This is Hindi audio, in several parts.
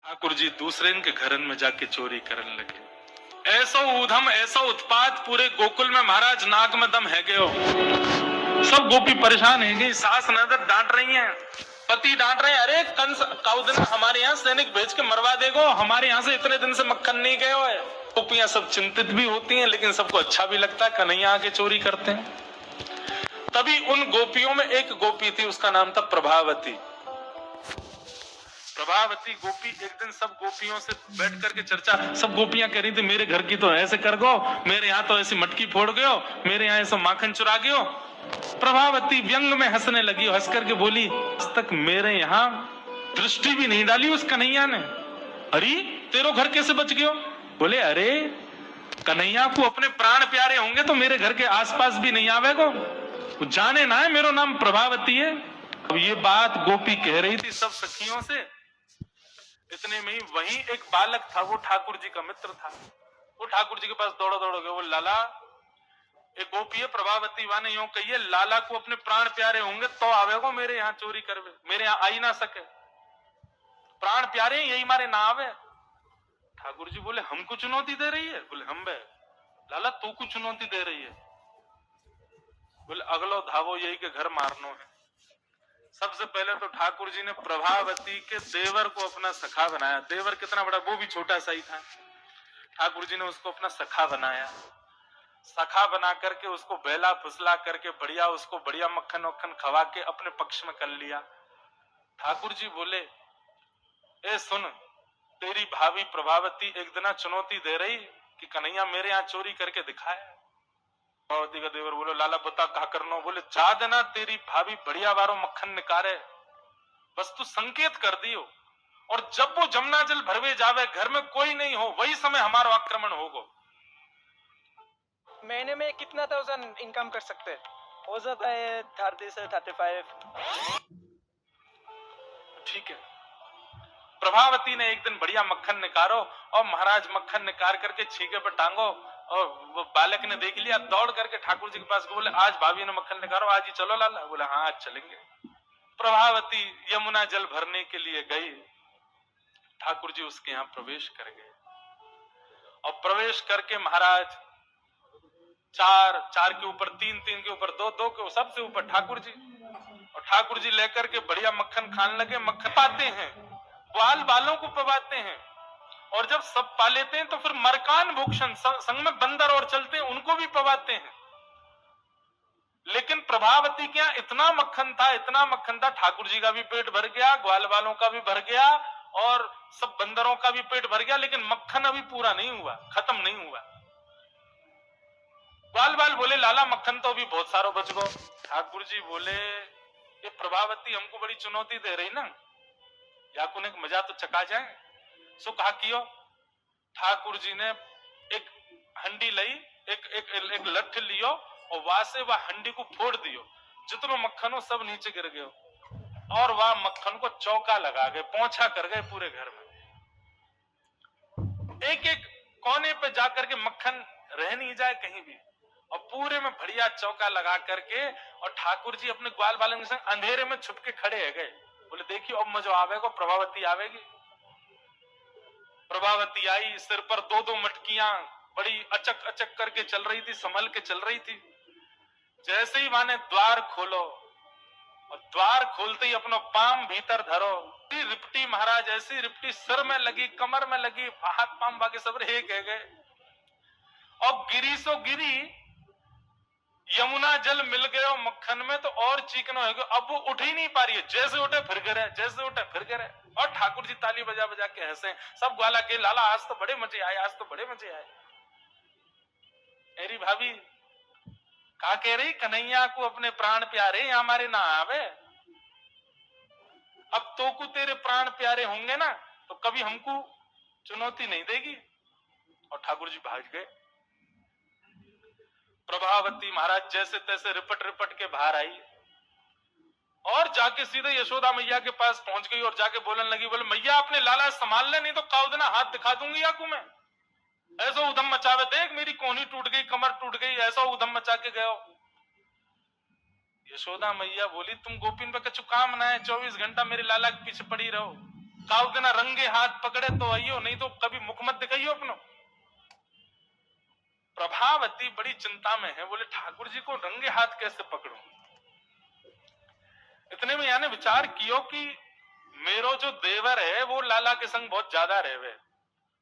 ठाकुर जी दूसरे के घरन में जाके चोरी करने लगे। ऐसा ऊधम ऐसा उत्पात पूरे गोकुल में, महाराज नाक में दम है गयो। सब गोपी परेशान है गई, सास नजर डांट रही हैं, पति डांट रहे हैं, अरे कंस काउदन हमारे यहाँ सैनिक भेज के मरवा देगो, हमारे यहाँ से इतने दिन से मक्खन नहीं गयो है। गोपियां सब चिंतित भी होती हैं, लेकिन सबको अच्छा भी लगता है, कन्हैया आके चोरी करते हैं। तभी उन गोपियों में एक गोपी थी, उसका नाम था प्रभावती। प्रभावती गोपी एक दिन सब गोपियों से बैठ करके चर्चा, सब गोपियां कह रही थी मेरे घर की तो ऐसे कर गो, मेरे यहाँ तो ऐसी मटकी फोड़ गयो, मेरे यहाँ ऐसा माखन चुरा गयो। प्रभावती व्यंग में हंसने लगी, हंस करके बोली, आज तक मेरे यहाँ दृष्टि भी नहीं डाली उस कन्हैया ने। अरे तेरो घर कैसे बच गयो? बोले अरे कन्हैया को अपने प्राण प्यारे होंगे तो मेरे घर के आसपास भी नहीं आवेगो, जाने ना है मेरा नाम प्रभावती है। अब ये बात गोपी कह रही थी सब सखियों से, इतने में ही वहीं एक बालक था, वो ठाकुर जी का मित्र था। वो ठाकुर जी के पास दौड़ा दौड़ गया, वो लाला एक गोपी है प्रभावती वाने यूं कहिए, लाला को अपने प्राण प्यारे होंगे तो आवेगो मेरे यहाँ चोरी करवे, मेरे यहाँ आई ना सके, प्राण प्यारे यही मारे ना आवे। ठाकुर जी बोले हमको चुनौती दे रही है? बोले हम बे लाला तू को चुनौती दे रही है? बोले अगलो धावो यही के घर मारनो है। सबसे पहले तो ठाकुर जी ने प्रभावती के देवर को अपना सखा बनाया। देवर कितना बड़ा, वो भी छोटा सा ही था। ठाकुर जी ने उसको अपना सखा बनाया। सखा बना करके उसको बेला फुसला करके बढ़िया उसको बढ़िया मक्खन वक्खन खवा के अपने पक्ष में कर लिया। ठाकुर जी बोले ए सुन, तेरी भाभी प्रभावती एक दिन चुनौती दे रही कि कन्हैया मेरे यहाँ चोरी करके दिखाए। प्रभावती का देवर बोलो लाला बता कहा करनो? बोले जा देना तेरी भाभी बढ़िया वारो मक्खन निकारे, बस तू संकेत कर दियो, और जब वो जमुना जल भरवे जावे घर में कोई नहीं हो, वही समय हमारा आक्रमण होगा। महीने में कितना 1000 इनकम कर सकते हैं? हो जाता है 30 से 35। ठीक है। प्रभावती ने एक दिन बढ़िया मक्खन निकालो, और महाराज मक्खन निकाल करके छीके पर टांगो, और वो बालक ने देख लिया, दौड़ करके ठाकुर जी के पास बोले आज भाभी ने मक्खन निकालो, आज ही चलो लाला। बोला हाँ आज चलेंगे। प्रभावती यमुना जल भरने के लिए गई। ठाकुर जी उसके यहाँ प्रवेश कर गए, और प्रवेश करके महाराज चार चार के ऊपर तीन, तीन के ऊपर दो, दो के सबसे ऊपर ठाकुर जी, और ठाकुर जी लेकर के बढ़िया मक्खन खाने लगे। मक्खन पाते हैं, बाल बालों को पवाते हैं, और जब सब पा लेते हैं तो फिर मरकान भूषण संग में बंदर और चलते हैं उनको भी पवाते हैं। लेकिन प्रभावती के यहाँ इतना मक्खन था, इतना मक्खन था, ठाकुर जी का भी पेट भर गया, ग्वाल वालों का भी भर गया, और सब बंदरों का भी पेट भर गया, लेकिन मक्खन अभी पूरा नहीं हुआ, खत्म नहीं हुआ। ग्वाल बाल बोले लाला मक्खन तो अभी बहुत सारो बच गो। ठाकुर जी बोले ये प्रभावती हमको बड़ी चुनौती दे रही ना, या कुने मजा तो चका जाए। सो कहा कियो। ठाकुर जी ने एक हंडी ली, एक लठ लियो, और वहां से वह हंडी को फोड़ दियो, जितनो मक्खन हो सब नीचे गिर गयो, और वह मक्खन को चौका लगा गए, पोंछा कर गए पूरे घर में। एक एक कोने पे जाकर के मक्खन रह नहीं जाए कहीं भी, और पूरे में बढ़िया चौका लगा करके, और ठाकुर जी अपने ग्वाल बालन के संग अंधेरे में छुप के खड़े है गए। बोले देखियो अब मजा आवेगा, प्रभावती आवेगी। प्रभावती आई, सिर पर दो दो मटकियां बड़ी अचक अचक करके चल रही थी, संभल के चल रही थी। जैसे ही माने द्वार खोलो, और द्वार खोलते ही अपना पाम भीतर धरो, रिपटी महाराज ऐसी रिपटी सिर में लगी, कमर में लगी, हाथ पाम बाकी सब रह गए। और गिरी सो गिरी, यमुना जल मिल गया मक्खन में तो और चिकना हो गया। अब वो उठ ही नहीं पा रही है, जैसे उठे फिर गिरे, जैसे उठे फिर गिरे। और ठाकुर जी ताली बजा बजा के हंसे, सब ग्वाला के लाला आज तो बड़े मजे आए, आज तो बड़े मजे आए। मेरी भाभी कहा कह रही कन्हैया को अपने प्राण प्यारे हमारे ना आवे, अब तो को तेरे प्राण प्यारे होंगे ना तो कभी हमको चुनौती नहीं देगी। और ठाकुर जी भाग गए। प्रभावती महाराज जैसे तैसे रिपट रिपट के बाहर आई, और जाके सीधे यशोदा मैया के पास पहुंच गई, और जाके बोलने लगी, बोले मैया अपने लाला संभाल ले, नहीं तो काउदना हाथ दिखा दूंगी आपको मैं। ऐसा उधम मचावे, देख मेरी कोहनी टूट गई, कमर टूट गई, ऐसा उधम मचा के गयो। यशोदा मैया बोली तुम गोपिन पे कछु काम ना है, 24 घंटा मेरे लाला के पीछे पड़ी रहो। काउ देना रंगे हाथ पकड़े तो आइयो, नहीं तो कभी मुख मत दिखाइयो अपनो। प्रभावती बड़ी चिंता में है, बोले ठाकुर जी को रंगे हाथ कैसे पकड़ूं। इतने में यानी विचार कियो कि मेरो जो देवर है वो लाला के संग बहुत ज्यादा रहे,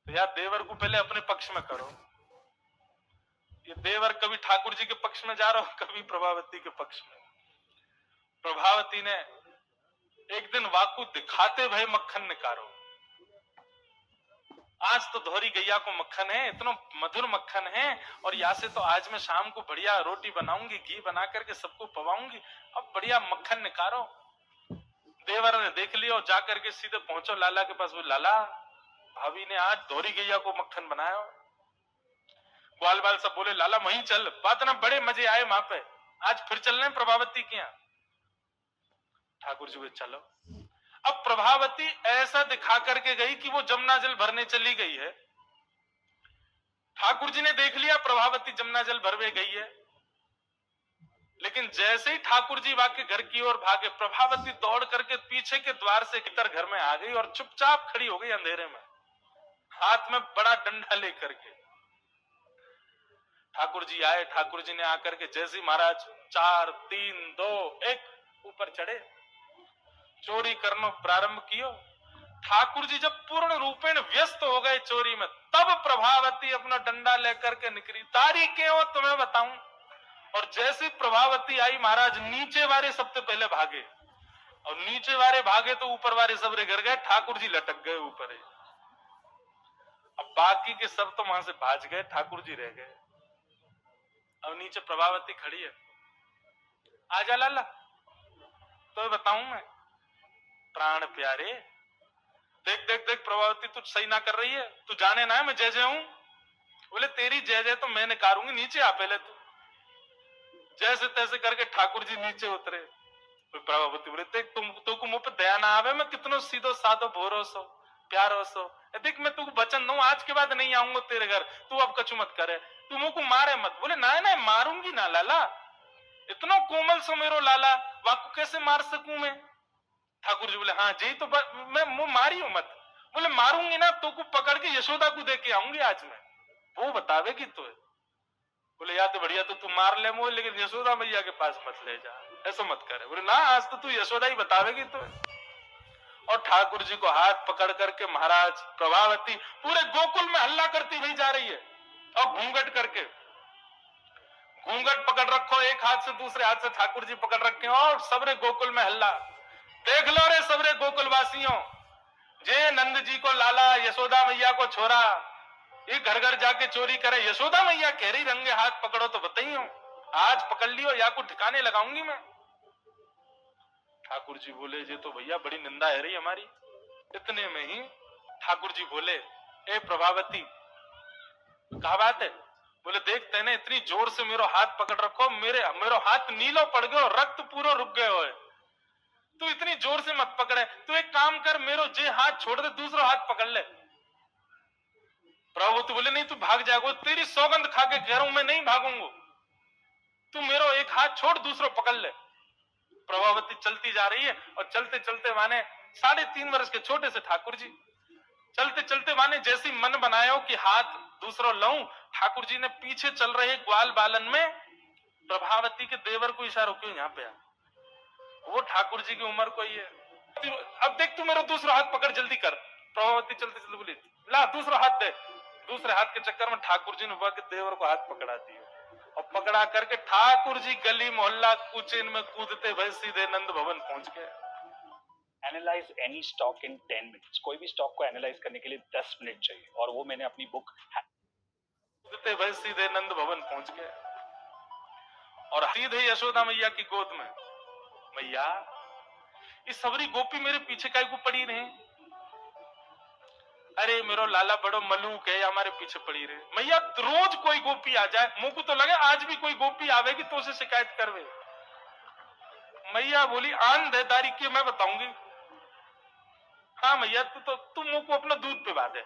तो यार देवर को पहले अपने पक्ष में करो। ये देवर कभी ठाकुर जी के पक्ष में जा रहा हो, कभी प्रभावती के पक्ष में। प्रभावती ने एक दिन वाकु दिखाते भय मक्खन निकारो। आज तो धोरी गैया को मक्खन है, इतना मधुर मक्खन है, और यहाँ से तो आज मैं शाम को बढ़िया रोटी बनाऊंगी, घी बना करके सबको पवाऊंगी, अब बढ़िया मक्खन निकारो। देवर ने देख लिया और जाकर के सीधे पहुंचो लाला के पास। वो लाला, भाभी ने आज धोरी गैया को मक्खन बनाया। ग्वाल बाल सब बोले लाला वहीं चल, बात ना बड़े मजे आए वहां पे, आज फिर चल रहे प्रभावती के यहाँ। ठाकुर जी बोले चलो। अब प्रभावती ऐसा दिखा करके गई कि वो जमुना जल भरने चली गई है। ठाकुर जी ने देख लिया प्रभावती जमुना जल भरवे गई है, लेकिन जैसे ही ठाकुर जी वाके घर की ओर भागे, प्रभावती दौड़ करके पीछे के द्वार से भीतर घर में आ गई और चुपचाप खड़ी हो गई अंधेरे में, हाथ में बड़ा डंडा लेकर के। ठाकुर जी आए, ठाकुर जी ने आकर के जैसे महाराज 4 3 2 1 ऊपर चढ़े, चोरी करना प्रारंभ कियो। ठाकुर जी जब पूर्ण रूपेण व्यस्त हो गए चोरी में, तब प्रभावती अपना डंडा लेकर के निकली। तारी के हो तुम्हें बताऊं। और जैसे प्रभावती आई, महाराज नीचे वाले सबसे पहले भागे, और नीचे वाले भागे तो ऊपर वाले सब गिर गए, ठाकुर जी लटक गए ऊपर ही। अब बाकी के सब तो वहां से भाज गए, ठाकुर जी रह गए। अब नीचे प्रभावती खड़ी है, आजा लाला। तो बताऊं मैं, प्राण प्यारे, देख देख देख प्रभावती तू सही ना कर रही है, तू जाने ना है मैं जय जय हूं। बोले तेरी जय जय तो मैं निकारूंगी, नीचे आ पहले तू। जैसे तैसे करके ठाकुर जी नीचे उतरे। तो प्रभावती बोले देख तुम को मुंह पे दया ना आवे, मैं कितनो सीधो साधो भरोसो प्यारोसो, देख मैं तू वचन दूं आज के बाद नहीं आऊंगा तेरे घर, तू अब कछु मत करे, तू मुंह को मारे मत। बोले ना ना मारूंगी ना लाला, इतना कोमल सो मेरो लाला, वाकु कैसे मार सकूं मैं। ठाकुर जी बोले हाँ जी, तो मैं मुंह मारी हूं मत। बोले मारूंगी ना तो को पकड़ के यशोदा को दे के आऊंगी आज मैं, वो बतावेगी तो। बोले या तो बढ़िया, तो तू मार ले मुझे, लेकिन यशोदा मैया के पास मत ले जा, ऐसा मत करे। बोले ना आज तो तू यशोदा ही बतावेगी तो। और ठाकुर जी को हाथ पकड़ करके महाराज प्रभावती पूरे गोकुल में हल्ला करती हुई जा रही है, और घूंघट करके, घूंघट पकड़ रखो एक हाथ से, दूसरे हाथ से ठाकुर जी पकड़ रखे, और सबरे गोकुल में हल्ला। देख लो रे सबरे गोकुल वासियों, जे नंद जी को लाला, यशोदा मैया को छोरा, ये घर घर जाके चोरी करे, यशोदा मैया कह रही रंगे हाथ पकड़ो, तो बताइयो आज पकड़ लियो या को ठिकाने लगाऊंगी मैं। ठाकुर जी बोले ये तो भैया बड़ी निंदा है रही हमारी। इतने में ही ठाकुर जी बोले ए प्रभावती कहा बात है। बोले देख तेने इतनी जोर से मेरो हाथ पकड़ रखो, मेरो हाथ नीलो पड़ गयो, रक्त पूरा रुक गयो है, तू इतनी जोर से मत पकड़े, तू एक काम कर मेरो जे हाथ छोड़ दे, दूसरा हाथ पकड़ ले। प्रभु तो बोले नहीं तू भाग जाएगा, तेरी सौगंध खा के कह रहा हूं मैं नहीं भागूंगा, तू मेरो एक हाथ छोड़ दूसरा पकड़ ले। प्रभावती चलती जा रही है, और चलते चलते माने 3.5 वर्ष के छोटे से ठाकुर जी चलते चलते माने जैसी मन बनाया कि हाथ दूसरा लाऊं, ठाकुर जी ने पीछे चल रहे ग्वाल बालन में प्रभावती के देवर को इशारा क्यों यहाँ पे आ, वो ठाकुर जी की उम्र कोई है। अब देख तू मेरा दूसरा हाथ पकड़ जल्दी कर। प्रभावती चलते चलते बोली ला दूसरा हाथ दे। दूसरे हाथ के चक्कर में ठाकुर जी ने वह के देवर को हाथ पकड़ा दिया, और पकड़ा करके ठाकुर जी गली मोहल्ला कुचेन में कूदते भय सीधे नंद भवन पहुंच गए। Analyse any stock in 10 minutes. कोई भी स्टॉक को एनालाइज करने के लिए 10 मिनट चाहिए, और वो मैंने अपनी बुक कूदते भय सीधे नंद भवन पहुंच गए, और सीधे यशोदा मैया की गोद में, मैया इस सबरी गोपी मेरे पीछे काहे को पड़ी रहे, अरे मेरो लाला बड़ो मलूक है हमारे पीछे पड़ी रहे। मैया रोज कोई गोपी आ जाए, मुंह को तो लगे आज भी कोई गोपी आवेगी तो उसे शिकायत करवे। मैया बोली आन देदारी की मैं बताऊंगी। हाँ मैया तू मुंह को अपना दूध पिला दे।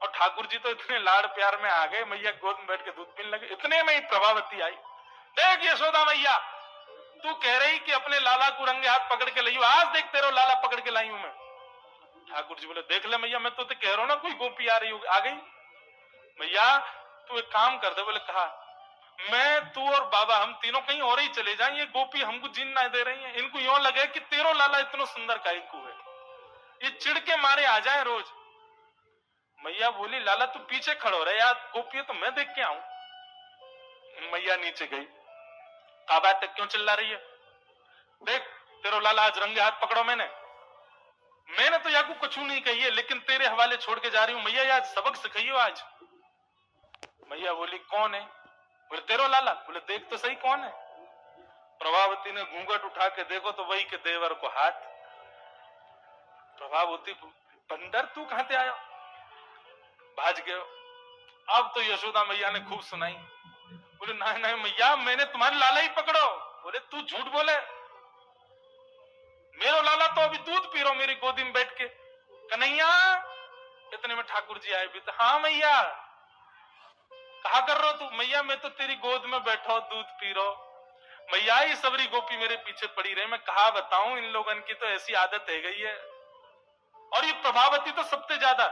और ठाकुर जी तो इतने लाड़ प्यार में आ गए, मैया गोद में बैठ के दूध पीने लगे। इतने में ही प्रभावती आई, देख यशोदा मैया तू कह रही कि अपने लाला को रंगे हाथ पकड़ के लाई, आज देख तेरा लाला पकड़ के लाई हूं मैं। ठाकुर जी बोले देख ले मैया, मैं तो कह रहा हूं ना कोई गोपी आ रही होगी, आ गई। मैया तू एक काम कर दे। बोले कहा, मैं तू और बाबा हम तीनों कहीं और ही चले जाएं, ये गोपी हमको जीन ना दे रही है, इनको यूं लगे कि तेरो लाला इतना सुंदर काइकू है, ये चिढ़ के मारे आ जाए रोज। मैया बोली लाला तू पीछे खड़ो रहे यार, गोपी है तो मैं देख के आऊं। मैया नीचे गई, कहा बात तक क्यों चिल्ला रही है, देख तेरो लाला आज रंगे हाथ पकड़ो। मैंने तो याकू कुछ नहीं कही है, लेकिन तेरे हवाले छोड़ के जा रही हूं। मैया आज सबक सिखाइयो आज। मैया बोली कौन है? बोले तेरो लाला। बोले देख तो सही कौन है। प्रभावती ने घूंघट उठा के देखो तो वही के देवर को हाथ। प्रभावती बंदर तू कहां से आया, भाज गयो। अब तो यशोदा मैया ने खूब सुनाई। बोले नहीं नहीं मैया, मैंने तुम्हारे लाला ही पकड़ो। बोले तू झूठ बोले, मेरा लाला तो अभी दूध पी रहा मेरी गोदी में बैठ के। कन्हैया, इतने में ठाकुर जी आए भी तो, हाँ मैया कहा कर रहे हो तू? मैया मैं तो तेरी गोद में बैठा दूध पी रहा। मैया ये सबरी गोपी मेरे पीछे पड़ी रहे, मैं कहा बताऊं, इन लोगों की तो ऐसी आदत है गई है, और ये प्रभावती तो सबसे ज्यादा।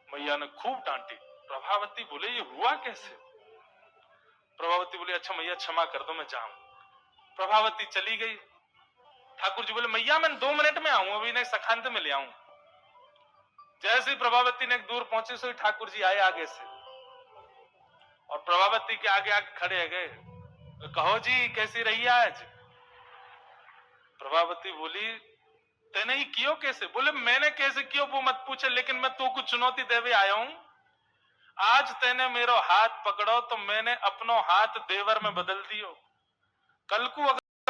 मैया ने खूब डांटी। प्रभावती बोले ये हुआ कैसे? प्रभावती बोले अच्छा मैया क्षमा कर दो, मैं जाऊं। प्रभावती चली गई। ठाकुर जी बोले मैया मैं 2 मिनट में आऊं, अभी नहीं सखांत में ले आऊं। जैसे ही प्रभावती ने दूर पहुंचे सो ठाकुर जी आए आगे से, और प्रभावती के आगे आगे खड़े गए। कहो जी कैसी रही आज? प्रभावती बोली तेने ही कियो कैसे? बोले मैंने कैसे कियो वो मत पूछे, लेकिन मैं तो कुछ चुनौती देवे आया हूं। आज तेने मेरो हाथ पकड़ो तो मैंने अपनो हाथ देवर में बदल दियो। कल को